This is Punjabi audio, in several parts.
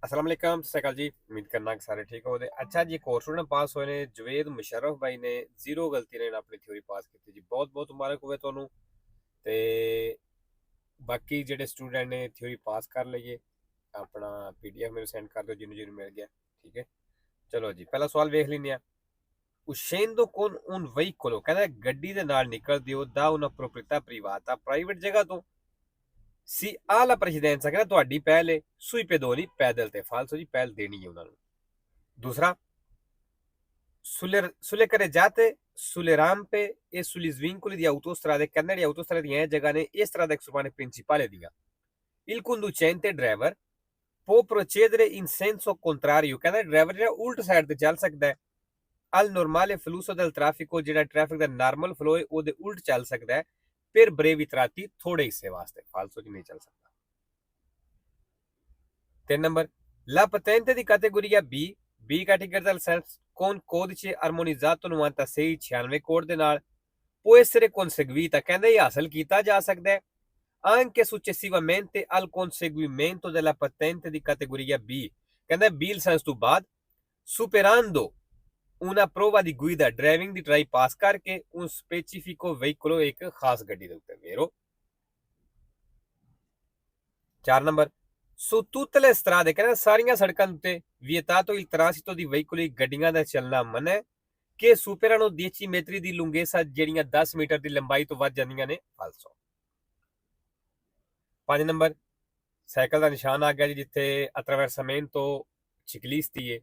अस्सलाम वालेकुम सत श्री अकाल जी। उम्मीद करना कि सारे ठीक हो। अच्छा जी, एक और स्टूडेंट पास होए ने जवेद मुशर्रफ भाई ने जीरो गलती ने अपनी थ्योरी पास की जी। बहुत बहुत मुबारक होवे ਤੁਹਾਨੂੰ ਤੇ ਬਾਕੀ ਜਿਹੜੇ ਸਟੂਡੈਂਟ ਨੇ ਥਿਊਰੀ ਪਾਸ ਕਰ ਲਈਏ ਆਪਣਾ ਪੀਡੀਐਫ ਮੈਨੂੰ ਸੈਂਡ ਕਰ ਦਿਓ ਜਿਹਨੂੰ ਜਿਹਨੂੰ ਮਿਲ ਗਿਆ। ਠੀਕ ਹੈ, ਚਲੋ ਜੀ ਪਹਿਲਾ ਸਵਾਲ ਵੇਖ ਲੈਂਦੇ ਆ। uscendo con un veicolo ਕਹਿੰਦਾ ਗੱਡੀ ਦੇ ਨਾਲ ਨਿਕਲਦੇ ਹੋ da una proprietà privata private ਜਗ੍ਹਾ ਤੋਂ ਸੀ ਆ ਲਾ ਪ੍ਰੈਸੀਡੈਂਸਾ ਕਹਿੰਦਾ ਤੁਹਾਡੀ ਪਹਿਲ ਹੈ sui pedoni ਪੈਦਲ ਤੇ ਫਾਲਸੋ ਜੀ ਪਹਿਲ ਦੇਣੀ ਹੈ ਉਹਨਾਂ ਨੂੰ। दूसरा, sulle carreggiate, sulle rampe e sugli svincoli di autostrade, canali autostrade di jagah ne e strade extraurbanee principali ਦੀਆਂ il conducente driver può procedere in senso contrario ਕਹਿੰਦਾ ਡਰਾਈਵਰ ਜਿਹੜਾ ਉਲਟ ਸਾਈਡ ਤੇ ਚੱਲ ਸਕਦਾ ਹੈ al normale flusso del traffico ਜਿਹੜਾ ਟ੍ਰੈਫਿਕ ਦਾ ਨਾਰਮਲ ਫਲੋ ਹੈ ਉਹਦੇ ਉਲਟ ਚੱਲ ਸਕਦਾ ਹੈ per brevi tratti ਥੋੜੇ ਹਿੱਸੇ ਵਾਸਤੇ ਫਾਲਸੋ ਜੀ ਨਹੀਂ ਚੱਲ ਸਕਦਾ। 3 number la patente di categoria B categoria del license con codice armonizzato 9696 code ਦੇ ਨਾਲ può essere conseguita ਕਹਿੰਦਾ ਇਹ ਹਾਸਲ ਕੀਤਾ ਜਾ ਸਕਦਾ ਹੈ anche successivamente al conseguimento della patente di categoria B ਕਹਿੰਦਾ B license ਤੋਂ ਬਾਅਦ superando una prova di guida driving ਦੀ ਟਰਾਈ ਪਾਸ ਕਰਕੇ un specifico veicolo ਇੱਕ ਖਾਸ ਗੱਡੀ ਦੇ ਉੱਤੇ vero। 4 number su tutte le strade ਕਹਿੰਦਾ ਸਾਰੀਆਂ ਸੜਕਾਂ ਉੱਤੇ vietato il transito di veicoli ਗੱਡੀਆਂ ਦਾ ਚੱਲਣਾ ਮਨਾ ਹੈ ਕਿ superano 10 metri ਦੀ lunghezza ਜਿਹੜੀਆਂ 10 ਮੀਟਰ ਦੀ ਲੰਬਾਈ ਤੋਂ ਵੱਧ ਜਾਂਦੀਆਂ ਨੇ ਫਾਲਸੋ। 5 ਨੰਬਰ ਸਾਈਕਲ ਦਾ ਨਿਸ਼ਾਨ ਆ ਗਿਆ ਜੀ ਜਿੱਥੇ attraversamento ciclisti ਹੈ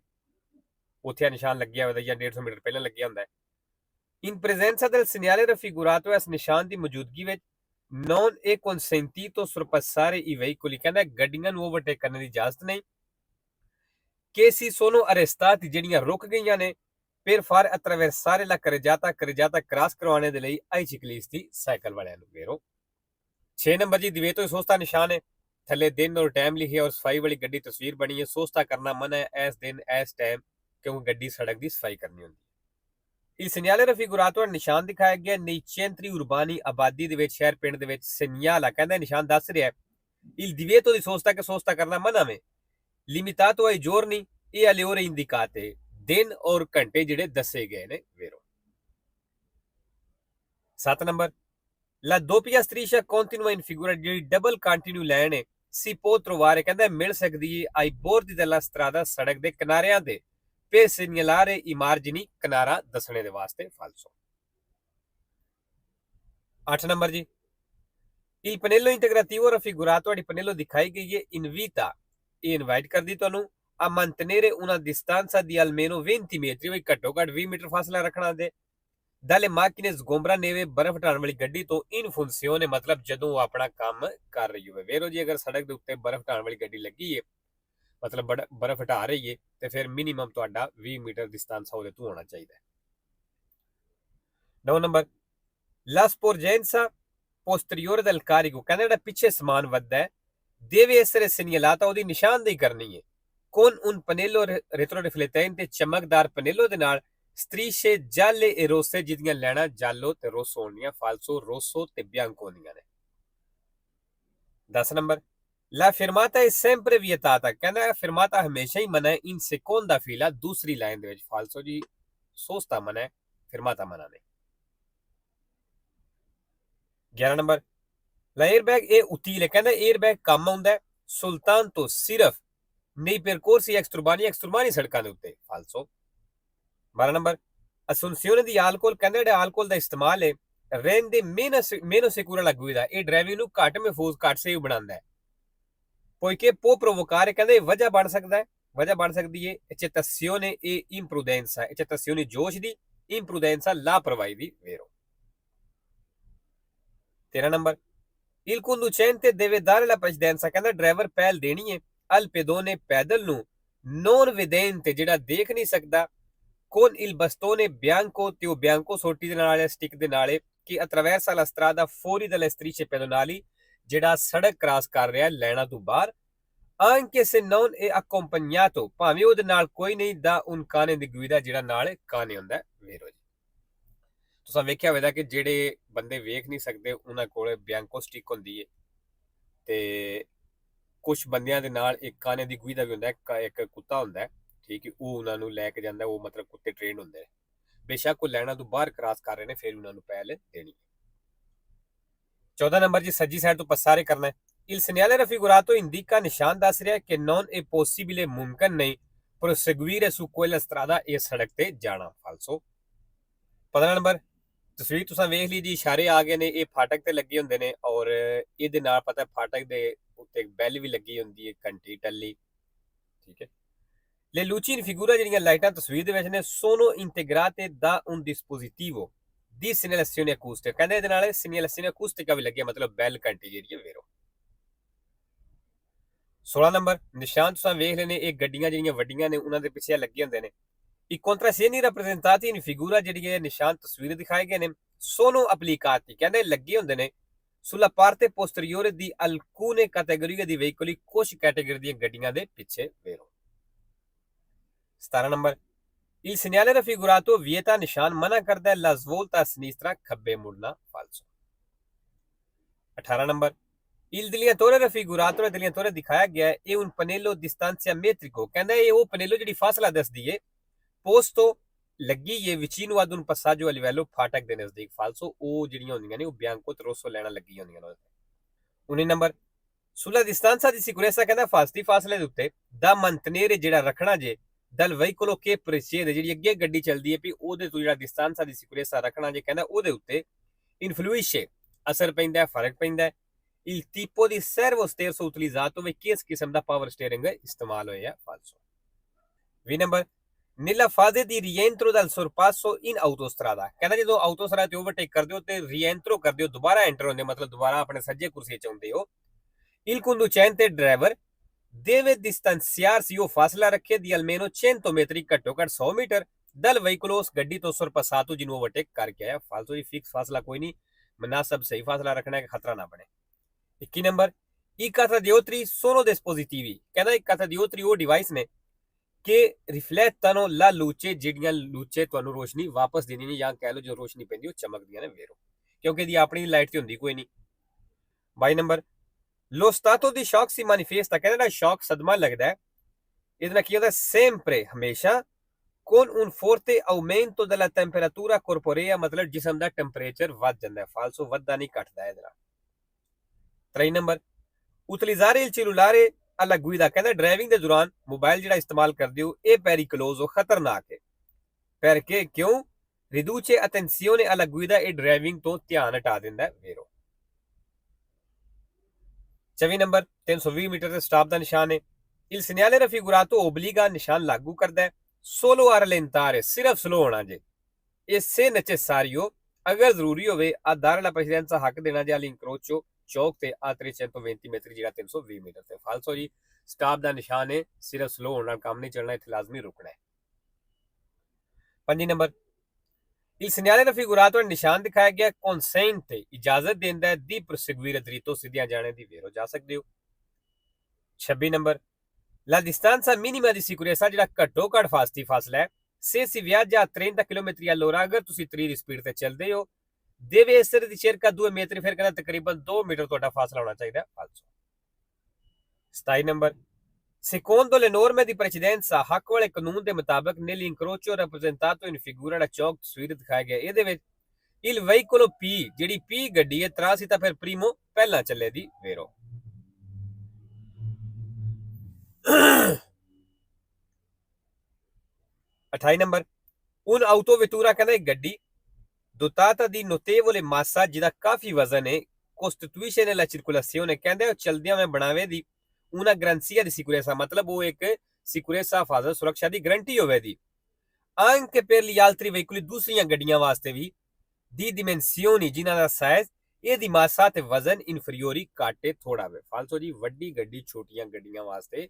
ਉੱਥੇ ਨਿਸ਼ਾਨ ਲੱਗਿਆ ਹੋਇਆ ਜਾਂ 150 ਮੀਟਰ ਪਹਿਲਾਂ ਲੱਗਿਆ ਹੁੰਦਾ ਹੈ। in presenza del segnale raffigurato ਇਸ ਨਿਸ਼ਾਨ ਦੀ ਮੌਜੂਦਗੀ ਵਿੱਚ non è consentito sorpassare i veicoli ਕਹਿੰਦਾ ਗੱਡੀਆਂ ਨੂੰ ਓਵਰਟੇਕ ਕਰਨ ਦੀ ਇਜਾਜ਼ਤ ਨਹੀਂ che si sono arrestati ਜਿਹੜੀਆਂ ਰੁਕ ਗਈਆਂ ਨੇ per far attraversare la carreggiata cross ਕਰਵਾਉਣੇ ਦੇ ਲਈ ai ciclisti ਸਾਈਕਲ ਵਾਲਿਆਂ ਨੂੰ vero। 6 ਨੰਬਰ ਜੀ ਦਿਵੇਤੋ ਸੋਸਤਾ ਨਿਸ਼ਾਨ ਹੈ ਥੱਲੇ ਦਿਨ ਔਰ ਟਾਈਮ ਲਿਖਿਆ ਔਰ ਸਫਾਈ ਵਾਲੀ ਗੱਡੀ ਤਸਵੀਰ ਬਣੀ ਹੈ। ਸੋਸਤਾ ਕਰਨਾ ਮਨਾ ਹੈ ਇਸ ਦਿਨ ਇਸ ਟਾਈਮ ਕਿਉਂਕਿ ਗੱਡੀ ਸੜਕ ਦੀ ਸਫਾਈ ਕਰਨੀ ਹੁੰਦੀ ਹੈ। il segnale raffigurato ਨਿਸ਼ਾਨ ਦਿਖਾਇਆ ਗਿਆ nei centri urbani ਆਬਾਦੀ ਦੇ ਵਿੱਚ ਸ਼ਹਿਰ ਪਿੰਡ ਦੇ ਵਿੱਚ segnala ਕਹਿੰਦਾ ਨਿਸ਼ਾਨ ਦੱਸ ਰਿਹਾ ਹੈ il divieto di sosta che sosta ਕਰਨਾ ਮਨਾ ਹੈ limitato ai giorni e alle ore indicate ਦਿਨ ਔਰ ਘੰਟੇ ਜਿਹੜੇ ਦੱਸੇ ਗਏ ਨੇ vero। 7 number la doppia striscia continua in figura ਜਿਹੜੀ ਡਬਲ ਕੰਟੀਨਿਊ ਲਾਈਨ ਹੈ si può trovare ਕਹਿੰਦਾ ਮਿਲ ਸਕਦੀ ਹੈ ai bordi della strada ਸੜਕ ਦੇ ਕਿਨਾਰਿਆਂ ਤੇ per segnalare i margini ਕਿਨਾਰਾ ਦੱਸਣੇ ਦੇ ਵਾਸਤੇ ਫਾਲਸੋ। 8 ਨੰਬਰ ਜੀ il pannello integrativo raffigurato ਤੁਹਾਡੀ pannello ਦਿਖਾਈ ਗਈ ਹੈ invita ਇਹ ਇਨਵਾਈਟ ਕਰਦੀ ਤੁਹਾਨੂੰ a mantenere una distanza di almeno 20 metri ਵੀ ਘੱਟੋ ਘੱਟ 20 ਮੀਟਰ ਫਾਸਲਾ ਰੱਖਣਾ ਦੇ dalle macchine sgombra neve ਬਰਫ਼ ਹਟਾਉਣ ਵਾਲੀ ਗੱਡੀ ਤੋਂ in funzione ਮਤਲਬ ਜਦੋਂ ਉਹ ਆਪਣਾ ਕੰਮ ਕਰ ਰਹੀ ਹੋਵੇ ਵੇਰੋ ਜੀ ਅਗਰ ਸੜਕ ਦੇ ਉੱਤੇ ਬਰਫ਼ ਹਟਾਉਣ ਵਾਲੀ ਗੱਡੀ ਲੱਗੀ ਹੈ ਮਤਲਬ ਬਰਫ਼ ਹਟਾ ਰਹੀ ਹੈ ਤੇ ਫਿਰ ਮਿਨੀਮਮ ਤੁਹਾਡਾ 20 ਮੀਟਰ ਡਿਸਟੈਂਸ ਉਹਦੇ ਤੋਂ ਹੋਣਾ ਚਾਹੀਦਾ ਹੈ। 9 number la sporgenza posteriore del carico ਕਹਿੰਦਾ ਜਿਹੜਾ ਪਿੱਛੇ ਸਮਾਨ ਵੱਧਦਾ ਹੈ deve essere segnalata ਉਹਦੀ ਨਿਸ਼ਾਨਦੇਹੀ ਕਰਨੀ ਹੈ con un pannello retroriflettente ਚਮਕਦਾਰ ਪਨੇਲੋ ਦੇ ਨਾਲ strisce gialle e rosse ਜਿਹਦੀਆਂ ਲੈਣਾ ਜਾਲੋ ਤੇ ਰੋਸੋ ਹੋਣੀਆਂ ਫਾਲਸੋ ਰੋਸੋ ਤੇ ਬਿਆਂਕੋ ਹੁੰਦੀਆਂ ਨੇ। 10 number La fermata è sempre vietata ਕਹਿੰਦਾ fermata ਹਮੇਸ਼ਾ ਹੀ ਮਨਾ ਹੈ in seconda fila ਦੂਸਰੀ ਲਾਈਨ ਦੇ ਵਿੱਚ ਫਾਲਸੋ ਜੀ ਸੋਸਤਾ ਮਨਾ ਹੈ fermata ਮਨਾ ਨਹੀਂ। 11 ਨੰਬਰ la airbag è utile ਕਹਿੰਦਾ airbag ਕੰਮ ਆਉਂਦਾ ਹੈ soltanto ਸਿਰਫ nei percorsi extraurbani ਸੜਕਾਂ ਦੇ ਉੱਤੇ ਫਾਲਸੋ। 12 ਨੰਬਰ assunzione di alcol ਕਹਿੰਦਾ ਜਿਹੜਾ alcol ਦਾ ਇਸਤੇਮਾਲ ਹੈ rende meno sicura la guida ਇਹ ਡਰਾਈਵਿੰਗ ਨੂੰ ਘੱਟ ਮਹਿਫੂਜ਼ ਘੱਟ ਸੇਫ ਬਣਾਉਂਦਾ ਹੈ poiché può provocare ਕਹਿੰਦੇ ਵਜ੍ਹਾ ਬਣ ਸਕਦਾ ਹੈ ਵਜ੍ਹਾ ਬਣ ਸਕਦੀ ਹੈ eccitazione e imprudenza eccitazione ਜੋਸ਼ ਦੀ imprudenza ਲਾਪਰਵਾਹੀ ਦੀ vero। 13 number il conducente deve dare la precedenza ਕਹਿੰਦਾ ਡਰਾਈਵਰ ਪਹਿਲ ਦੇਣੀ ਹੈ al pedone ਪੈਦਲ ਨੂੰ non vedente ਜਿਹੜਾ ਦੇਖ ਨਹੀਂ ਸਕਦਾ con il bastone bianco ਤੇ ਉਹ ਬਿਆੰਕੋ ਸੋਟੀ ਦੇ ਨਾਲ ਸਟਿਕ ਦੇ ਨਾਲ ਕਿ attraversa la strada fuori dalle strisce pedonali ਜਿਹੜਾ ਸੜਕ ਕ੍ਰਾਸ ਕਰ ਰਿਹਾ ਲੈਣਾ ਤੋਂ ਬਾਹਰ anche se non è accompagnato ਭਾਵੇਂ ਉਹਦੇ ਨਾਲ ਕੋਈ ਨਹੀਂ ਦਾ un cane di guida ਜਿਹੜਾ ਨਾਲ ਕਾਨੇ ਹੁੰਦਾ vero ਜੀ। ਤੁਸੀਂ ਵੇਖਿਆ ਹੋਵੇਗਾ ਕਿ ਜਿਹੜੇ ਬੰਦੇ ਵੇਖ ਨਹੀਂ ਸਕਦੇ ਉਹਨਾਂ ਕੋਲ ਬਿਆੰਕੋ ਸਟਿਕ ਹੁੰਦੀ ਹੈ ਤੇ ਕੁਝ ਬੰਦਿਆਂ ਦੇ ਨਾਲ ਇੱਕ ਕਾਨੇ ਦੀ ਗੂਈ ਦਾ ਵੀ ਹੁੰਦਾ ਹੈ, ਇੱਕ ਕੁੱਤਾ ਹੁੰਦਾ ਹੈ, ਠੀਕ ਹੈ, ਉਹ ਉਹਨਾਂ ਨੂੰ ਲੈ ਕੇ ਜਾਂਦਾ, ਉਹ ਮਤਲਬ ਕੁੱਤੇ ਟ੍ਰੇਨ ਹੁੰਦੇ ਨੇ, ਬੇਸ਼ੱਕ ਉਹ ਲੈਣਾ ਤੋਂ ਬਾਹਰ ਕ੍ਰਾਸ ਕਰ ਰਹੇ ਨੇ, ਫਿਰ ਉਹਨਾਂ ਨੂੰ ਪਹਿਲ ਦੇਣੀ। 14 ਨੰਬਰ ਜੀ, ਸੱਜੀ ਸਾਈਡ ਤੋਂ passare ਕਰਨਾ ਹੈ। Il segnale raffigurato indica ਨਿਸ਼ਾਨ ਦੱਸ ਰਿਹਾ ਕਿ non è possibile ਮੁਮਕਿਨ ਨਹੀਂ proseguire su quella strada ਇਹ ਸੜਕ ਤੇ ਜਾਣਾ, ਫਾਲਸੋ। 15 ਨੰਬਰ ਤਸਵੀਰ ਤੁਸੀਂ ਵੇਖ ਲਈ ਜੀ, ਇਸ਼ਾਰੇ ਆ ਗਏ ਨੇ, ਇਹ ਫਾਟਕ ਤੇ ਲੱਗੇ ਹੁੰਦੇ ਨੇ, ਔਰ ਇਹਦੇ ਨਾਲ ਪਤਾ ਫਾਟਕ ਦੇ ਉੱਤੇ ਬੈਲ ਵੀ ਲੱਗੀ ਹੁੰਦੀ ਹੈ, ਘੰਟੀ ਟੱਲੀ, ਠੀਕ ਹੈ। Le luci in figura ਜਿਹੜੀਆਂ ਲਾਈਟਾਂ ਤਸਵੀਰ ਦੇ ਵਿੱਚ ਨੇ sono integrate da un dispositivo di segnalazione acustica, ਕਹਿੰਦੇ ਇਹਦੇ ਨਾਲ segnalazione acustica ਵੀ ਲੱਗੀ ਹੈ, ਮਤਲਬ ਬੈਲ ਘੰਟੀ ਜਿਹੜੀ ਹੈ ਵੇਰੋ। 16 ਨੰਬਰ ਨਿਸ਼ਾਨ ਤੁਸੀਂ ਵੇਖ ਲੈਣੇ, ਇਹ ਗੱਡੀਆਂ ਜਿਹੜੀਆਂ ਵੱਡੀਆਂ ਨੇ ਉਹਨਾਂ ਦੇ ਪਿੱਛੇ ਲੱਗੇ ਹੁੰਦੇ ਨੇ। I contrassegni rappresentati in figura ਜਿਹੜੀ ਨਿਸ਼ਾਨ ਤਸਵੀਰ ਦਿਖਾਏ ਗਏ ਨੇ sono applicati, ਕਹਿੰਦੇ ਲੱਗੇ ਹੁੰਦੇ ਨੇ sulla parte posteriore di alcune categorie di veicoli, ਕੁਝ ਕੈਟਾਗਰੀ ਦੀਆਂ ਗੱਡੀਆਂ ਦੇ ਪਿੱਛੇ ਵੇਰੋ। 17 number il segnale raffigurato vieta, ਨਿਸ਼ਾਨ ਮਨਾ ਕਰਦਾ ਹੈ la svolta a sinistra, ਖੱਬੇ ਮੁੜਨਾ, ਫਾਲਸੋ। 18 number il dilatore raffigurato, dilatore ਦਿਖਾਇਆ ਗਿਆ ਹੈ, ਇਹ un pannello di distanza metrico, ਕਹਿੰਦਾ ਇਹ ਉਹ ਪਨੇਲੋ ਜਿਹੜੀ ਫਾਸਲਾ ਦੱਸਦੀ ਹੈ posto ਲੱਗੀ ਹੈ vicino ad un passaggio a livello, ਫਾਟਕ ਦੇ ਨਜ਼ਦੀਕ, ਫਾਲਸੋ। ਉਹ ਜਿਹੜੀਆਂ ਹੁੰਦੀਆਂ ਨੇ ਉਹ ਬਿਆਂਕੋ ਤੇ ਰੋਸੋ ਲੈਣਾ ਲੱਗੀ ਹੁੰਦੀਆਂ ਨੇ। 19 number sulla distanza di sicurezza, ਕਹਿੰਦਾ ਫਾਸਤੀ ਫਾਸਲੇ ਦੇ ਉੱਤੇ da mantenere, ਜਿਹੜਾ ਰੱਖਣਾ ਜੇ dal veicolo che precede, ਜਿਹੜੀ ਅੱਗੇ ਗੱਡੀ ਚੱਲਦੀ ਹੈ ਵੀ ਉਹਦੇ ਤੋਂ ਜਿਹੜਾ distanza di sicurezza ਰੱਖਣਾ ਜੇ, ਕਹਿੰਦਾ ਉਹਦੇ ਉੱਤੇ influisce, ਅਸਰ ਪੈਂਦਾ, ਫਰਕ ਪੈਂਦਾ। il tipo di servo sterzo utilizzato, ਵੀ ਕਿਸ ਕਿਸਮ ਦਾ ਪਾਵਰ ਸਟੀਅਰਿੰਗ ਇਸਤੇਮਾਲ ਹੋਇਆ, ਫਾਲਸੋ। 20 number nella fase di rientro dal sorpasso in autostrada, ਕਹਿੰਦਾ ਜਦੋਂ ਆਟੋਸਟਰਾਦਾ ਤੇ ਓਵਰਟੇਕ ਕਰਦੇ ਹੋ ਤੇ ਰੀਐਂਟਰੋ ਕਰਦੇ ਹੋ, ਦੁਬਾਰਾ ਐਂਟਰ ਹੁੰਦੇ, ਮਤਲਬ ਦੁਬਾਰਾ ਆਪਣੇ ਸੱਜੇ ਕੁਰਸੀ 'ਚ ਆਉਂਦੇ ਹੋ। il conducente driver deve distanziarsi, ਉਹ ਫਾਸਲਾ ਰੱਖੇ di almeno 100 metri, ਘੱਟੋ ਘੱਟ 100 ਮੀਟਰ dal veicolo, ਉਸ ਗੱਡੀ ਤੋਂ sorpassato, ਜਿਹਨੂੰ ਓਵਰਟੇਕ ਕਰਕੇ ਆਇਆ, ਫਾਲਤੂ ਜੀ। ਫਿਕਸ ਫਾਸਲਾ ਕੋਈ ਨਹੀਂ, ਮਨਾਸਬ ਸਹੀ ਫਾਸਲਾ ਰੱਖਣਾ ਹੈ ਕਿ ਖਤਰਾ ਨਾ ਬਣੇ। 21 number i catadiotri sono dispositivi, ਕਹਿੰਦਾ i catadiotri ਉਹ ਡਿਵਾਈਸ ਨੇ ਕਿ ਰਿਫਲੈਕਟano la luce, ਜਿਹੜੀਆਂ ਲੂਚੇ ਤੁਹਾਨੂੰ ਰੋਸ਼ਨੀ ਵਾਪਸ ਦੇਣੀ ਨੇ, ਜਾਂ ਕਹਿ ਲਓ ਜੋ ਰੋਸ਼ਨੀ ਪੈਂਦੀ ਉਹ ਚਮਕਦੀਆਂ ਨੇ ਵੇਰੋ, ਕਿਉਂਕਿ ਇਹਦੀ ਆਪਣੀ ਲਾਈਟ ਤੇ ਹੁੰਦੀ ਕੋਈ ਨਹੀਂ। 22 number lo stato di shock si manifesta, ਕਹਿੰਦਾ ਜਿਹੜਾ ਸ਼ੌਕ ਸਦਮਾ ਲੱਗਦਾ ਹੈ ਇਹਦੇ ਨਾਲ ਕੀ ਹੁੰਦਾ sempre, ਹਮੇਸ਼ਾ con un forte aumento della temperatura corporea, ਮਤਲਬ ਜਿਸਮ ਦਾ ਟੈਂਪਰੇਚਰ ਵੱਧ ਜਾਂਦਾ, ਫਾਲਸੋ, ਵੱਧਦਾ ਨਹੀਂ ਘਟਦਾ ਇਹਦੇ ਨਾਲ। 23 number utilizzare il cellulare alla guida, ਕਹਿੰਦਾ ਡਰਾਈਵਿੰਗ ਦੇ ਦੌਰਾਨ ਮੋਬਾਈਲ ਜਿਹੜਾ ਇਸਤੇਮਾਲ ਕਰਦੇ ਹੋ ਇਹ pericoloso, ਖਤਰਨਾਕ ਹੈ। perché ਕਿਉਂ riduce attenzione alla guida, ਇਹ ਡਰਾਈਵਿੰਗ ਤੋਂ ਧਿਆਨ ਹਟਾ ਦਿੰਦਾ ਵੇਰੋ। 24 ਨੰਬਰ 320 ਮੀਟਰ ਤੇ ਸਟਾਪ ਦਾ ਨਿਸ਼ਾਨ ਹੈ। il segnale raffigurato obbliga, ਨਿਸ਼ਾਨ ਲਾਗੂ ਕਰਦਾ ਹੈ solo a rallentare, ਸਿਰਫ ਸਲੋ ਹੋਣਾ ਜੇ, e se necessario, ਅਗਰ ਜ਼ਰੂਰੀ ਹੋਵੇ a dare la precedenza, ਹੱਕ ਦੇਣਾ ਜੇ all'incrocio, ਚੌਕ ਤੇ a 320 ਮੀਟਰ, ਜਿਹੜਾ 320 ਮੀਟਰ ਤੇ, ਫਾਲਸੋ ਜੀ। ਸਟਾਪ ਦਾ ਨਿਸ਼ਾਨ ਹੈ, ਸਿਰਫ ਸਲੋ ਹੋਣ ਨਾਲ ਕੰਮ ਨਹੀਂ ਚੱਲਣਾ, ਇੱਥੇ ਲਾਜ਼ਮੀ ਰੁਕਣਾ ਹੈ। 5 ਨੰਬਰ il segnale raffigurato, ਨਿਸ਼ਾਨ ਦਿਖਾਇਆ ਗਿਆ consente, ਇਜਾਜ਼ਤ ਦਿੰਦਾ ਹੈ di proseguire dritto, ਸਿੱਧਿਆਂ ਜਾਣੇ ਦੀ, ਵੇਰੋ ਜਾ ਸਕਦੇ ਹੋ। 26 number la distanza minima di sicurezza, ਜਿਹੜਾ ਘੱਟੋ ਘੱਟ ਫਾਸਤੀ ਫਾਸਲਾ ਹੈ se si viaggia a 30 km all'ora, ਅਗਰ ਤੁਸੀਂ 30 ਦੀ ਸਪੀਡ ਤੇ ਚੱਲਦੇ ਹੋ deve essere di circa 2 metri, ਫਿਰ ਕਹਿੰਦਾ ਤਕਰੀਬਨ 2 ਮੀਟਰ ਤੁਹਾਡਾ ਫਾਸਲਾ ਹੋਣਾ ਚਾਹੀਦਾ, ਫਾਲਸੋ। 27 number secondo le norme di precedenza, ਹੱਕ ਵਾਲੇ ਕਾਨੂੰਨ ਦੇ ਮੁਤਾਬਕ nell'incrocio rappresentato in figura, ਦਾ ਚੌਕ ਤਸਵੀਰ ਦਿਖਾਇਆ ਗਿਆ, ਇਹਦੇ ਵਿੱਚ il veicolo P, ਜਿਹੜੀ P ਗੱਡੀ ਹੈ transita per primo, ਪਹਿਲਾਂ ਚੱਲੇ ਦੀ, ਵੇਰੋ। 28 ਨੰਬਰ un autovettura, ਕਹਿੰਦਾ ਇੱਕ ਗੱਡੀ dotata di notevole massa, ਜਿਹਦਾ ਕਾਫੀ ਵਜ਼ਨ ਹੈ costituisce nella circolazione, ਕਹਿੰਦੇ ਉਹ ਚਲਦਿਆਂ ਹੋਏ ਬਣਾਵੇ ਦੀ una garanzia di sicurezza, ਮਤਲਬ ਉਹ ਇੱਕ ਸਿਕਿਉਰezza, ਹਿਫਾਜ਼ਤ, ਸੁਰੱਖਿਆ ਦੀ ਗਰੰਟੀ ਹੋਵੇ ਦੀ anche per gli altri veicoli, ਦੂਸਰੀਆਂ ਗੱਡੀਆਂ ਵਾਸਤੇ ਵੀ di dimensioni, ਜਿਨ੍ਹਾਂ ਦਾ ਸਾਈਜ਼, ਇਹਦੀ ਮਾਸਾ ਤੇ ਵਜ਼ਨ inferiori, ਘੱਟ ਥੋੜਾ ਹੋਵੇ, ਫਾਲਸੋ ਜੀ। ਵੱਡੀ ਗੱਡੀ ਛੋਟੀਆਂ ਗੱਡੀਆਂ ਵਾਸਤੇ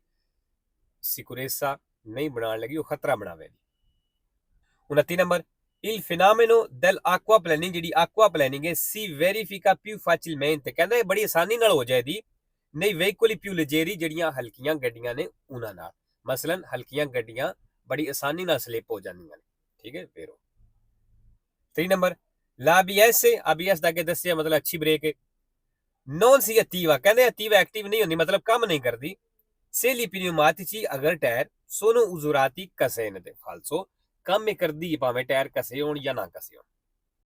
ਸਿਕਿਉਰezza ਨਹੀਂ ਬਣਾਉਣ ਲੱਗੀ, ਉਹ ਖਤਰਾ ਬਣਾਵੇ। 29 ਨੰਬਰ il fenomeno dell'acquaplaning, ਜਿਹੜੀ acquaplaning ਹੈ si verifica più facilmente, ਕਹਿੰਦਾ ਇਹ ਬੜੀ ਆਸਾਨੀ ਨਾਲ ਹੋ ਜਾਏਗੀ nei veicoli più leggeri, ਜਿਹੜੀਆਂ ਹਲਕੀਆਂ ਗੱਡੀਆਂ ਨੇ ਉਹਨਾਂ ਨਾਲ, ਮਸਲਨ ਹਲਕੀਆਂ ਗੱਡੀਆਂ ਬੜੀ ਆਸਾਨੀ ਨਾਲ ਸਲਿਪ ਹੋ ਜਾਂਦੀਆਂ ਨੇ, ਠੀਕ ਹੈ ਵੇਰੋ। 3 ਨੰਬਰ la ABS, ABS ਦਾ ਅੱਗੇ ਦੱਸਿਆ ਮਤਲਬ ਅੱਛੀ ਬ੍ਰੇਕ ਹੈ। non si attiva, ਕਹਿੰਦੇ attiva ਐਕਟਿਵ ਨਹੀਂ ਹੁੰਦੀ, ਮਤਲਬ ਕੰਮ ਨਹੀਂ ਕਰਦੀ। Se gli pneumatici ਅਗਰ ਟਾਇਰ sono usurati ਕਸੇ ਨੇ ਦੇ ਫਾਲਸੋ, ਕੰਮ ਹੀ ਕਰਦੀ ਭਾਵੇਂ ਟਾਇਰ ਕਸੇ ਹੋਣ ਜਾਂ ਨਾ ਕਸੇ ਹੋਣ।